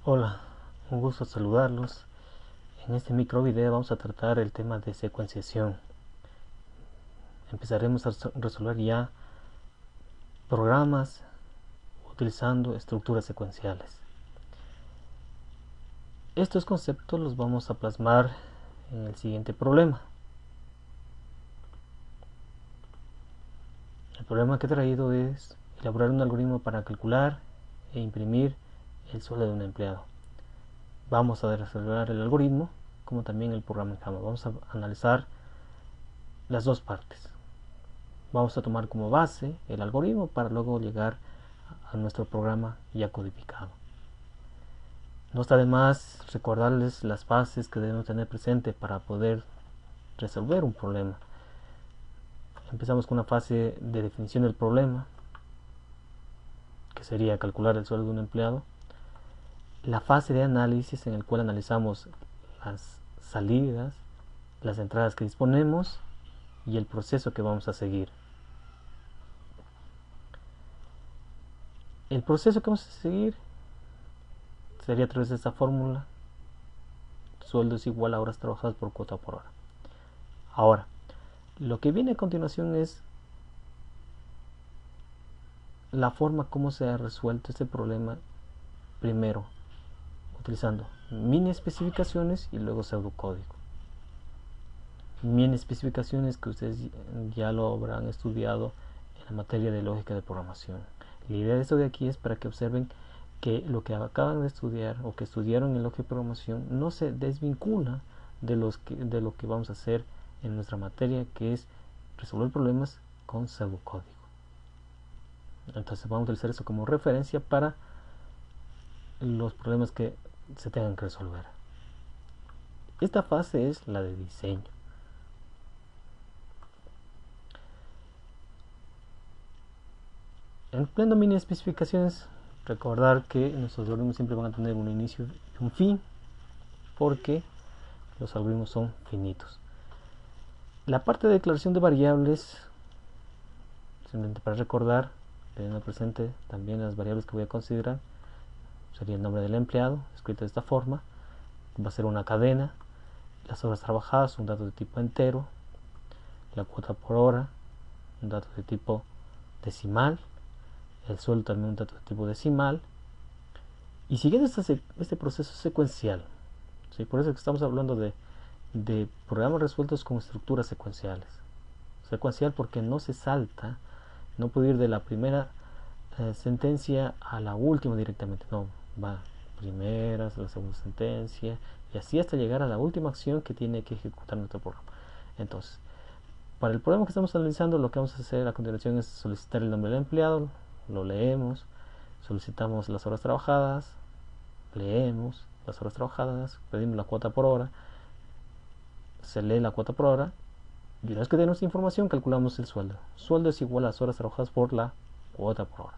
Hola, un gusto saludarlos. En este micro video vamos a tratar el tema de secuenciación. Empezaremos a resolver ya programas utilizando estructuras secuenciales. Estos conceptos los vamos a plasmar en el siguiente problema. El problema que he traído es elaborar un algoritmo para calcular e imprimir el sueldo de un empleado. Vamos a desarrollar el algoritmo como también el programa en Java. Vamos a analizar las dos partes. Vamos a tomar como base el algoritmo para luego llegar a nuestro programa ya codificado. No está de más recordarles las fases que debemos tener presente para poder resolver un problema. Empezamos con una fase de definición del problema, que sería calcular el sueldo de un empleado. La fase de análisis, en el cual analizamos las salidas, las entradas que disponemos y el proceso que vamos a seguir. El proceso que vamos a seguir sería a través de esta fórmula: sueldo es igual a horas trabajadas por cuota por hora. Ahora, lo que viene a continuación es la forma como se ha resuelto este problema, primero utilizando mini especificaciones y luego pseudocódigo. Mini especificaciones que ustedes ya lo habrán estudiado en la materia de lógica de programación. La idea de esto de aquí es para que observen que lo que acaban de estudiar o que estudiaron en lógica de programación no se desvincula de lo que vamos a hacer en nuestra materia, que es resolver problemas con pseudocódigo. Entonces vamos a utilizar eso como referencia para los problemas que se tengan que resolver. Esta fase es la de diseño. Empleando mini especificaciones, recordar que nuestros algoritmos siempre van a tener un inicio y un fin, porque los algoritmos son finitos. La parte de declaración de variables, simplemente para recordar, teniendo presente también las variables que voy a considerar, sería el nombre del empleado, escrito de esta forma. Va a ser una cadena, las horas trabajadas, un dato de tipo entero, la cuota por hora, un dato de tipo decimal, el sueldo también un dato de tipo decimal, y siguiendo este proceso secuencial. ¿Sí? Por eso que estamos hablando de programas resueltos con estructuras secuenciales. Secuencial porque no se salta, no puede ir de la primera sentencia a la última directamente, no, va primera, la segunda sentencia y así hasta llegar a la última acción que tiene que ejecutar nuestro programa. Entonces, para el programa que estamos analizando, lo que vamos a hacer a continuación es solicitar el nombre del empleado, lo leemos, solicitamos las horas trabajadas, leemos las horas trabajadas, pedimos la cuota por hora, se lee la cuota por hora y una vez que tenemos información calculamos el sueldo. Sueldo es igual a las horas trabajadas por la cuota por hora.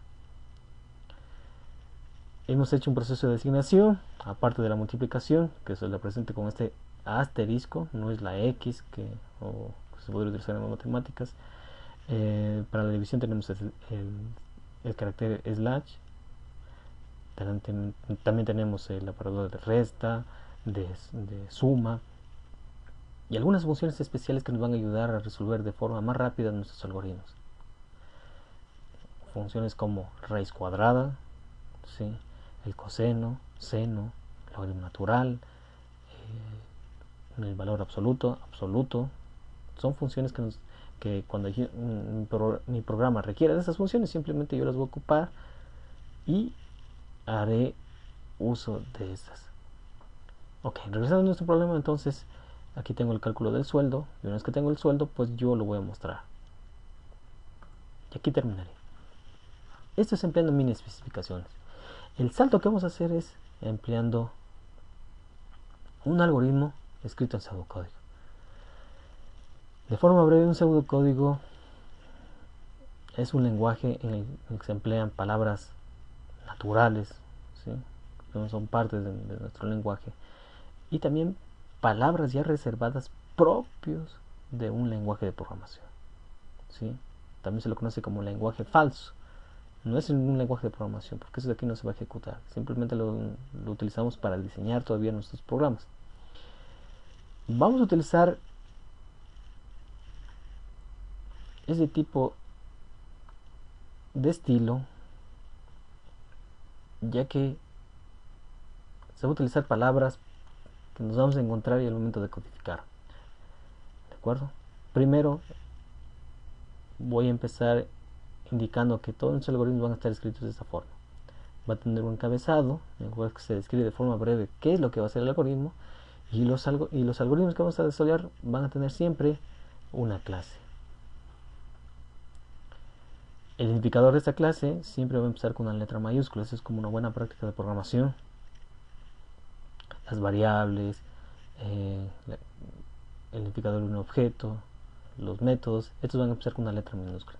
Hemos hecho un proceso de asignación, aparte de la multiplicación, que se le presente con este asterisco, no es la X que se podría utilizar en matemáticas. Para la división tenemos el carácter slash. También tenemos el operador de resta, de suma y algunas funciones especiales que nos van a ayudar a resolver de forma más rápida nuestros algoritmos. Funciones como raíz cuadrada, ¿sí? El coseno, seno, logaritmo natural, el valor absoluto, son funciones que cuando mi programa requiere de esas funciones, simplemente yo las voy a ocupar y haré uso de estas. Ok, regresando a nuestro problema, entonces aquí tengo el cálculo del sueldo y una vez que tengo el sueldo, pues yo lo voy a mostrar. Y aquí terminaré. Esto es empleando mini especificaciones. El salto que vamos a hacer es empleando un algoritmo escrito en pseudocódigo. De forma breve, un pseudocódigo es un lenguaje en el que se emplean palabras naturales, ¿sí? Que no son parte de nuestro lenguaje, y también palabras ya reservadas propios de un lenguaje de programación, ¿sí? También se lo conoce como lenguaje falso. No es ningún lenguaje de programación, porque eso de aquí no se va a ejecutar. Simplemente lo utilizamos para diseñar todavía nuestros programas. Vamos a utilizar ese tipo de estilo, ya que se va a utilizar palabras que nos vamos a encontrar y al momento de codificar. ¿De acuerdo? Primero voy a empezar indicando que todos nuestros algoritmos van a estar escritos de esta forma. Va a tener un encabezado en el cual se describe de forma breve qué es lo que va a hacer el algoritmo, y los algoritmos que vamos a desarrollar van a tener siempre una clase. El identificador de esta clase siempre va a empezar con una letra mayúscula. Eso es como una buena práctica de programación. Las variables, el identificador de un objeto, los métodos, estos van a empezar con una letra minúscula.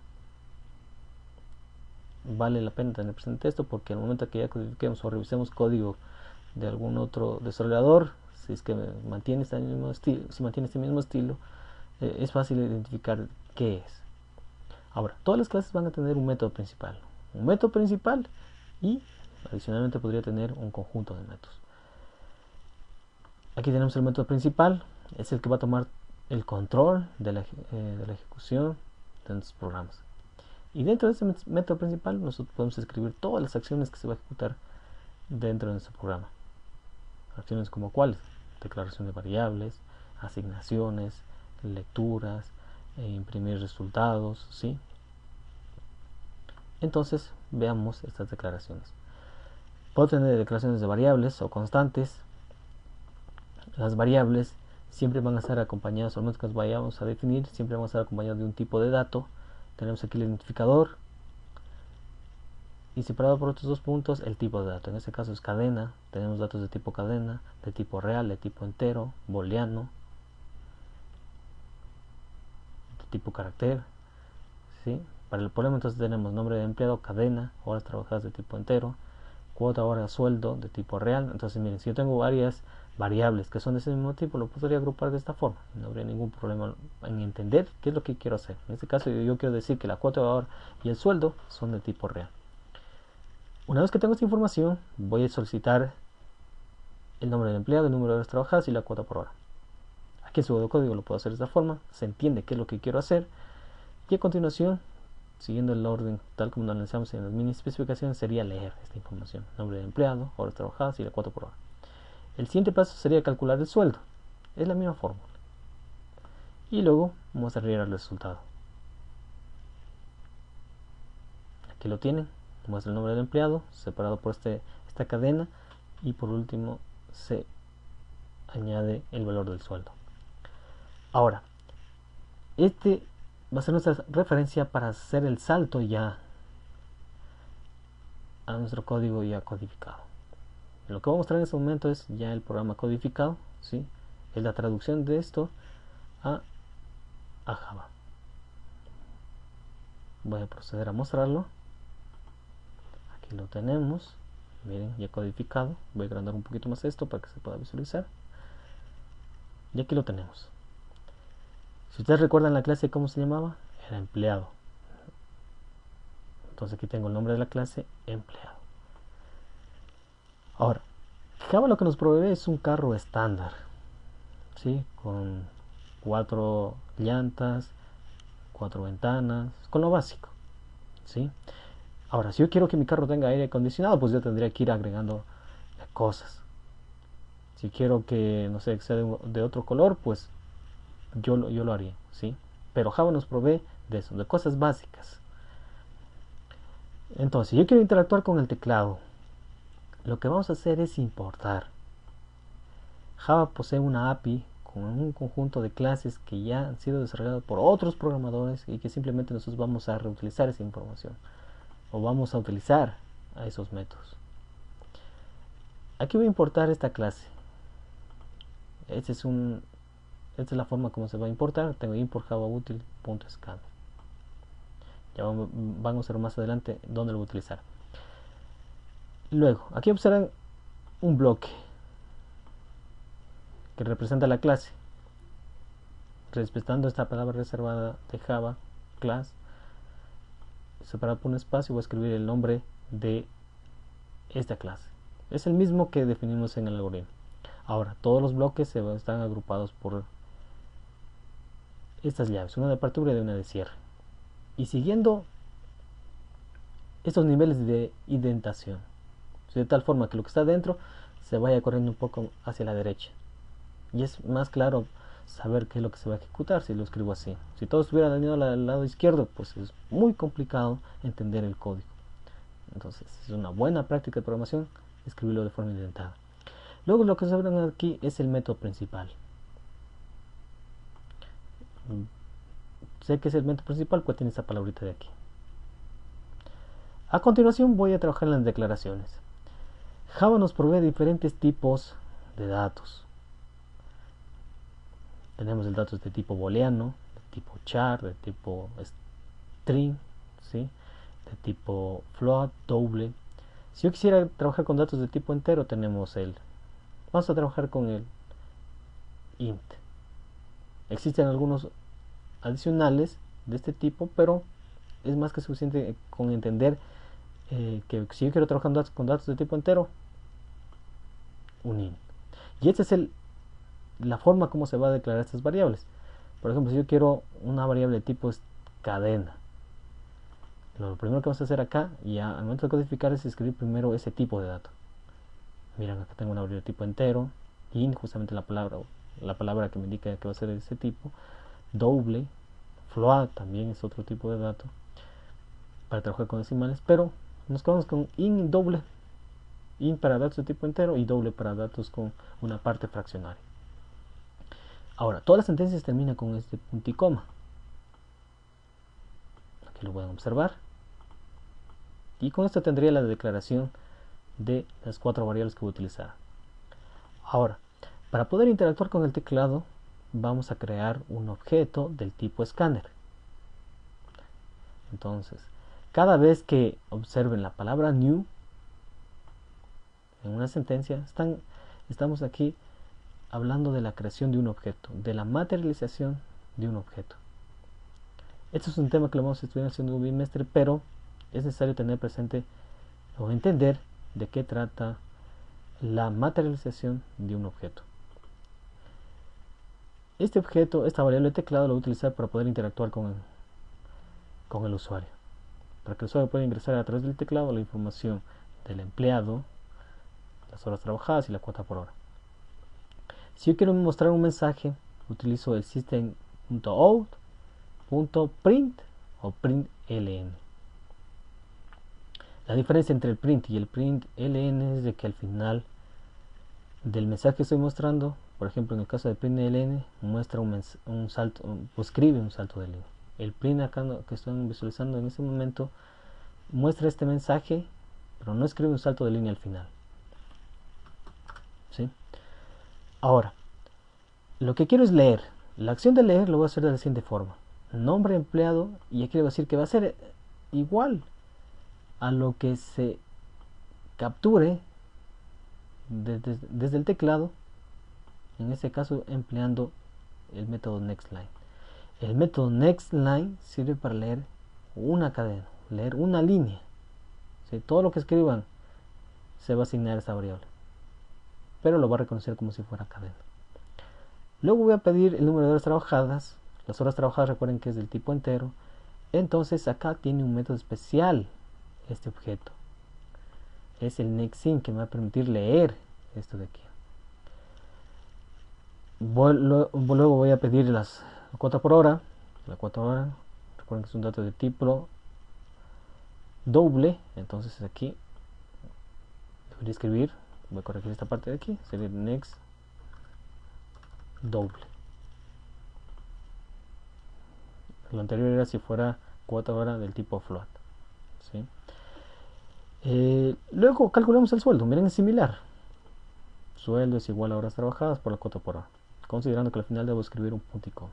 Vale la pena tener presente esto, porque al momento que ya codifiquemos o revisemos código de algún otro desarrollador, si es que mantiene este mismo estilo, es fácil identificar qué es. Ahora, todas las clases van a tener un método principal. Y adicionalmente podría tener un conjunto de métodos. Aquí tenemos el método principal, es el que va a tomar el control de la ejecución de nuestros programas. Y dentro de ese método principal nosotros podemos escribir todas las acciones que se va a ejecutar dentro de nuestro programa. Acciones como cuáles: declaración de variables, asignaciones, lecturas, imprimir resultados, ¿sí? Entonces veamos estas declaraciones. Puedo tener declaraciones de variables o constantes. Las variables siempre van a estar acompañadas, al menos que las vayamos a definir, siempre van a estar acompañadas de un tipo de dato. Tenemos aquí el identificador y separado por otros dos puntos el tipo de dato. En este caso es cadena. Tenemos datos de tipo cadena, de tipo real, de tipo entero, booleano, de tipo carácter, ¿sí? Para el problema entonces tenemos nombre de empleado, cadena, horas trabajadas de tipo entero, cuota hora sueldo de tipo real. Entonces miren, si yo tengo varias variables que son de ese mismo tipo, lo podría agrupar de esta forma. No habría ningún problema en entender qué es lo que quiero hacer. En este caso yo quiero decir que la cuota hora y el sueldo son de tipo real. Una vez que tengo esta información, voy a solicitar el nombre del empleado, el número de horas trabajadas y la cuota por hora. Aquí en su código lo puedo hacer de esta forma, se entiende qué es lo que quiero hacer, y a continuación, siguiendo el orden tal como lo analizamos en las mini especificaciones, sería leer esta información: nombre del empleado, horas trabajadas y la cuota por hora. El siguiente paso sería calcular el sueldo. Es la misma fórmula. Y luego vamos a leer el resultado. Aquí lo tienen. Muestra el nombre del empleado separado por esta cadena, y por último se añade el valor del sueldo. Ahora, este va a ser nuestra referencia para hacer el salto ya a nuestro código ya codificado. Lo que voy a mostrar en este momento es ya el programa codificado, ¿sí? Es la traducción de esto a Java. Voy a proceder a mostrarlo. Aquí lo tenemos, miren, ya codificado. Voy a agrandar un poquito más esto para que se pueda visualizar. Y aquí lo tenemos. Si ustedes recuerdan la clase, ¿cómo se llamaba? Era empleado. Entonces aquí tengo el nombre de la clase, empleado. Ahora, Java lo que nos provee es un carro estándar, ¿sí? Con 4 llantas, 4 ventanas, con lo básico, ¿sí? Ahora, si yo quiero que mi carro tenga aire acondicionado, pues yo tendría que ir agregando cosas. Si quiero que, no sé, que sea de otro color, pues yo lo haría, ¿sí? Pero Java nos provee de eso, de cosas básicas. Entonces, si yo quiero interactuar con el teclado, lo que vamos a hacer es importar. Java posee una API con un conjunto de clases que ya han sido desarrolladas por otros programadores, y que simplemente nosotros vamos a reutilizar esa información, o vamos a utilizar a esos métodos. Aquí voy a importar esta clase. Esta es la forma como se va a importar. Tengo import javautil.scan. Ya vamos a ver más adelante dónde lo voy a utilizar. Luego, aquí observan un bloque que representa la clase, respetando esta palabra reservada de Java, class. separado por un espacio, voy a escribir el nombre de esta clase. Es el mismo que definimos en el algoritmo. Ahora, todos los bloques están agrupados por estas llaves, una de apertura y una de cierre. Y siguiendo estos niveles de indentación, de tal forma que lo que está dentro se vaya corriendo un poco hacia la derecha. Y es más claro saber qué es lo que se va a ejecutar si lo escribo así. Si todo estuviera alineado al lado izquierdo, pues es muy complicado entender el código. Entonces es una buena práctica de programación escribirlo de forma indentada. Luego lo que se ve aquí es el método principal. Sé que es el método principal, pues tiene esta palabrita de aquí. A continuación voy a trabajar en las declaraciones. Java nos provee diferentes tipos de datos. Tenemos el datos de tipo booleano, de tipo char, de tipo string, ¿sí? De tipo float, doble. Si yo quisiera trabajar con datos de tipo entero, tenemos vamos a trabajar con el int. Existen algunos adicionales de este tipo, pero es más que suficiente con entender que si yo quiero trabajar con datos de tipo entero, un int. Y esta es la forma como se va a declarar estas variables. Por ejemplo, si yo quiero una variable de tipo cadena, lo primero que vamos a hacer acá, y al momento de codificar, es escribir primero ese tipo de dato. Miren, acá tengo una variable de tipo entero, int, justamente la palabra que me indica que va a ser ese tipo, doble, float también es otro tipo de dato para trabajar con decimales, pero nos quedamos con int doble, int para datos de tipo entero y doble para datos con una parte fraccionaria. Ahora, todas las sentencias terminan con este punto y coma. Aquí lo pueden observar. Y con esto tendría la declaración de las 4 variables que voy a utilizar. Ahora, para poder interactuar con el teclado, vamos a crear un objeto del tipo escáner. Entonces, cada vez que observen la palabra new en una sentencia, estamos aquí hablando de la creación de un objeto, de la materialización de un objeto. Esto es un tema que lo vamos a estudiar en el segundo bimestre, pero es necesario tener presente o entender de qué trata la materialización de un objeto. Este objeto, esta variable de teclado, lo voy a utilizar para poder interactuar con el usuario. Para que el usuario pueda ingresar a través del teclado la información del empleado, las horas trabajadas y la cuota por hora. Si yo quiero mostrar un mensaje, utilizo el system.out.print o println. La diferencia entre el print y el println es de que al final del mensaje que estoy mostrando, por ejemplo en el caso de println, muestra un salto, o escribe un salto de línea. El print acá que estoy visualizando en este momento muestra este mensaje, pero no escribe un salto de línea al final. ¿Sí? Ahora, lo que quiero es leer. La acción de leer lo voy a hacer de la siguiente forma. Nombre empleado, y aquí le voy a decir que va a ser igual a lo que se capture desde el teclado, en este caso empleando el método nextLine. El método nextLine sirve para leer una cadena, leer una línea. ¿Sí? Todo lo que escriban se va a asignar a esa variable, pero lo va a reconocer como si fuera cadena. Luego voy a pedir el número de horas trabajadas. Las horas trabajadas, recuerden que es del tipo entero. Entonces acá tiene un método especial este objeto. Es el nextIn, que me va a permitir leer esto de aquí. Luego voy a pedir la cuota por hora. La cuota por hora, recuerden que es un dato de tipo doble. Entonces aquí debería escribir, voy a corregir esta parte de aquí, sería next doble. Lo anterior era si fuera cuota hora del tipo float. ¿Sí? Luego calculamos el sueldo. Miren, es similar. Sueldo es igual a horas trabajadas por la cuota por hora, considerando que al final debo escribir un punto y coma.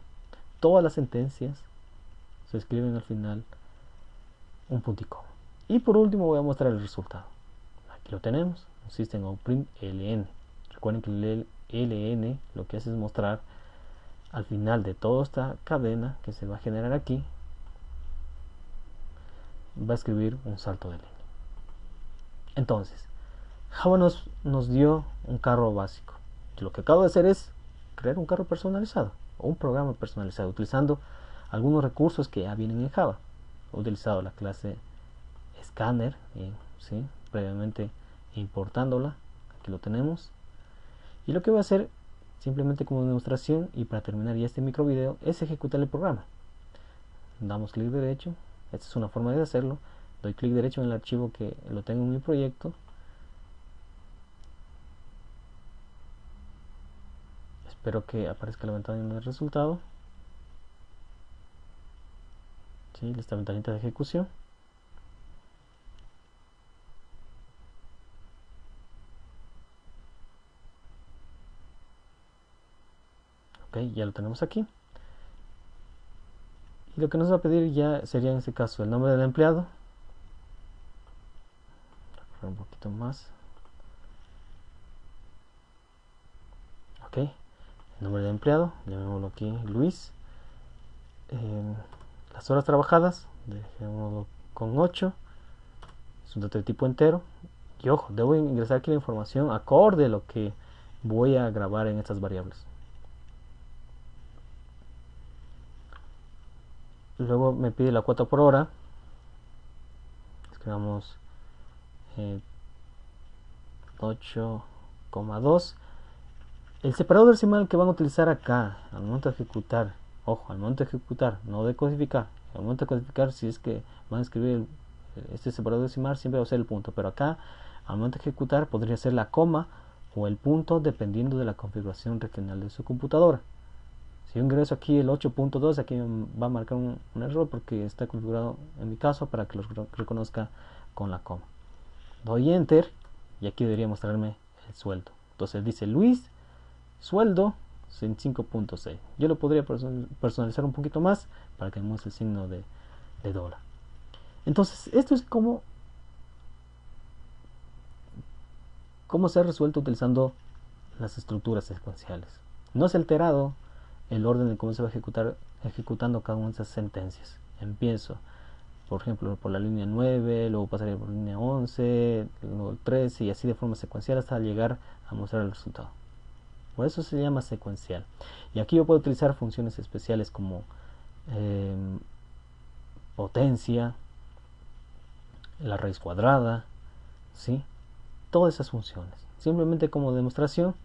Todas las sentencias se escriben al final un punto y coma. Y por último voy a mostrar el resultado. Aquí lo tenemos, system.out.println. Recuerden que el ln lo que hace es mostrar al final de toda esta cadena que se va a generar aquí va a escribir un salto de línea. Entonces, Java nos dio un carro básico. Yo lo que acabo de hacer es crear un carro personalizado o un programa personalizado utilizando algunos recursos que ya vienen en Java. He utilizado la clase Scanner, ¿sí? Previamente importándola. Aquí lo tenemos. Y lo que voy a hacer, simplemente como demostración y para terminar ya este micro video, es ejecutar el programa. Damos clic derecho. Esta es una forma de hacerlo. Doy clic derecho en el archivo que lo tengo en mi proyecto. Espero que aparezca la ventana de resultado. ¿Sí? Esta ventanita de ejecución. Ok, ya lo tenemos aquí. Y lo que nos va a pedir ya sería en este caso el nombre del empleado. Un poquito más. Ok, el nombre del empleado, llamémoslo aquí Luis. Las horas trabajadas, dejémoslo con 8. Es un dato de tipo entero. Y ojo, debo ingresar aquí la información acorde a lo que voy a grabar en estas variables. Luego me pide la cuota por hora. Escribamos 8,2. El separador decimal que van a utilizar acá al momento de ejecutar, ojo, al momento de ejecutar, no de codificar. Al momento de codificar, si es que van a escribir este separador decimal, siempre va a ser el punto, pero acá al momento de ejecutar podría ser la coma o el punto dependiendo de la configuración regional de su computadora. Si yo ingreso aquí el 8.2, aquí va a marcar un error porque está configurado en mi caso para que lo reconozca con la coma. Doy enter y aquí debería mostrarme el sueldo. Entonces dice Luis, sueldo en 5.6. Yo lo podría personalizar un poquito más para que me muestre el signo de dólar. Entonces esto es como se ha resuelto utilizando las estructuras secuenciales. No se ha alterado el orden en cómo se va a ejecutando cada una de esas sentencias. Empiezo, por ejemplo, por la línea 9, luego pasaría por la línea 11, luego el 13 y así de forma secuencial hasta llegar a mostrar el resultado. Por eso se llama secuencial. Y aquí yo puedo utilizar funciones especiales como potencia, la raíz cuadrada, ¿sí? Todas esas funciones. Simplemente como demostración,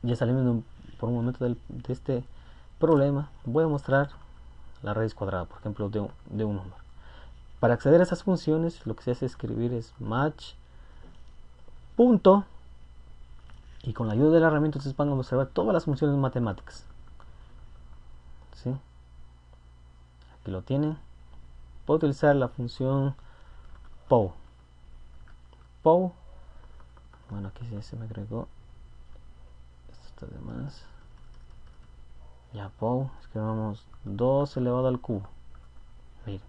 ya saliendo por un momento de este problema, voy a mostrar la raíz cuadrada, por ejemplo, de un número. Para acceder a esas funciones, lo que se hace es escribir es match punto, y con la ayuda de la herramienta ustedes van a observar todas las funciones matemáticas. ¿Sí? Aquí lo tienen. Puedo utilizar la función POW. POW. Bueno, aquí se me agregó. Esto está de más. Ya, POW. Escribamos 2 elevado al cubo. Miren.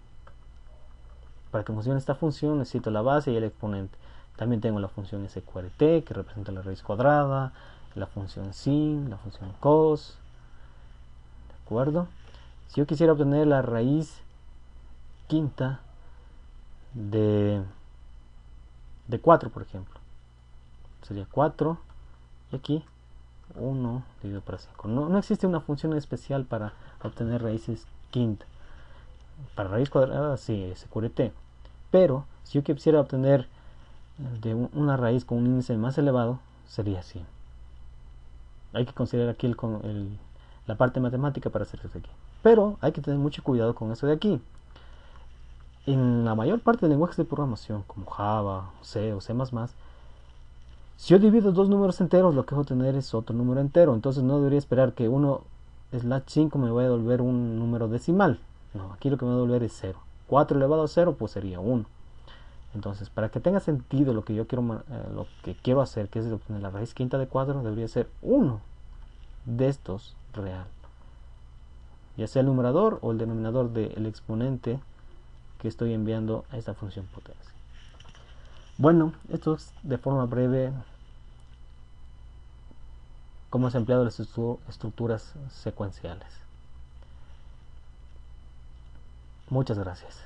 Para que funcione esta función necesito la base y el exponente. También tengo la función sqrt que representa la raíz cuadrada, la función sin, la función cos. ¿De acuerdo? Si yo quisiera obtener la raíz quinta de 4, por ejemplo, sería 4 y aquí 1 dividido por 5. No existe una función especial para obtener raíces quinta. Para raíz cuadrada sí, sqrt. Pero si yo quisiera obtener de una raíz con un índice más elevado, sería 100. Hay que considerar aquí la parte matemática para hacer esto aquí. Pero hay que tener mucho cuidado con eso de aquí. En la mayor parte de lenguajes de programación, como Java, C o C++, si yo divido dos números enteros, lo que voy a obtener es otro número entero. Entonces no debería esperar que 1/5 me vaya a devolver un número decimal. No, aquí lo que me va a devolver es 0. 4 elevado a 0 pues sería 1. Entonces, para que tenga sentido lo que yo quiero hacer, que es obtener la raíz quinta de 4, debería ser 1 de estos real. Ya sea el numerador o el denominador del exponente que estoy enviando a esta función potencia. Bueno, esto es de forma breve cómo se han empleado las estructuras secuenciales. Muchas gracias.